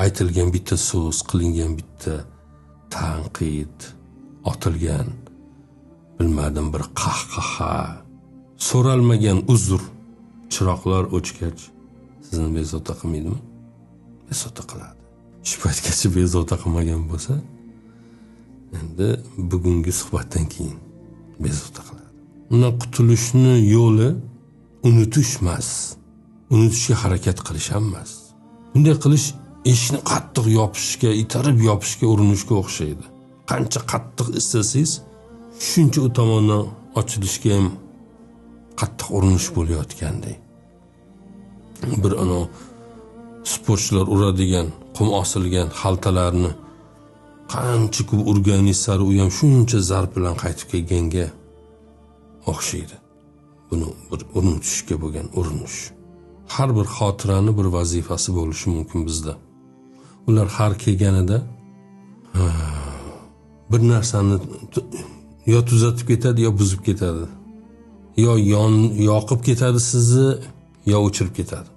aytilgan bitta so'z, qilingan bitta tanqid, otilgan bilmadim bir qahqaha, so'ralmagan uzr, chiroqlar o'chgach sizni bezovta qilmaydimi? Bezovta qiladi. Shu paytgacha bezovta qilmagan bo'lsa, endi bugungi suhbatdan keyin bezovta qiladi. Undan qutulishni yo'li unutish emas, unutishga harakat qilish ham emas. Bunday qilish eshikni qattiq yopishga, itarib yopishga urinishga o'xshaydi. Qancha qattiq istasangiz, shuncha u tomondan ochilishga ham qattiq urinish bo'layotgandek. Bir sportchilar uradigan, qum osilgan xaltalarni qancha ko'p urganingiz sari u ham shuncha zarb bilan qaytib kelganga o'xshaydi. Buni bir unutishga bo'lgan urinish. Har bir xotirani bir vazifasi bo'lishi mumkin bizda. Ular har kelganida bir narsani yo tuzatib ketadi, yo buzib ketadi. Yo yoqib ketadi sizni, yo o'chirib ketadi.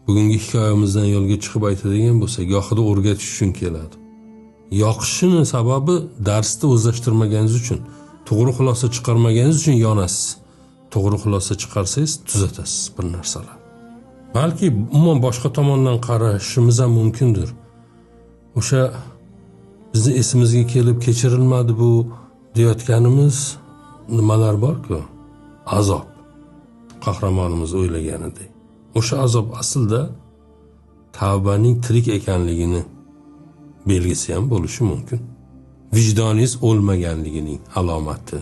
Bugungi hikoyamizdan yo'lga chiqib aytadigan bo'lsak, gohida o'rgatish uchun keladi. Yoqishini sababi darsda o'zlashtirmaganingiz uchun, to'g'ri xulosa chiqarmaganingiz uchun yonasiz. To'g'ri xulosa chiqarsangiz tuzatasiz bir narsalar. Balki umuman boshqa tomondan qarashimiz ham mumkindir. O'sha bizni esimizga kelib kechirilmadi bu deyotganimiz nimalar bor-ku? Azob. Qahramonimiz o'ylaganidek. O'sha azob aslida tavbaning tirik ekanligini belgisi ham bo'lishi mumkin. Vijdoningiz o'lmaganligining alomati.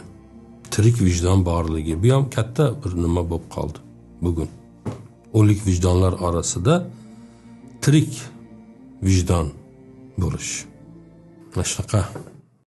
Tirik vijdon borligi. Bu ham katta bir nima bo'lib qoldi bugun. O'lik vijdonlar orasida tirik vijdon bo'lish. Mana shunaqa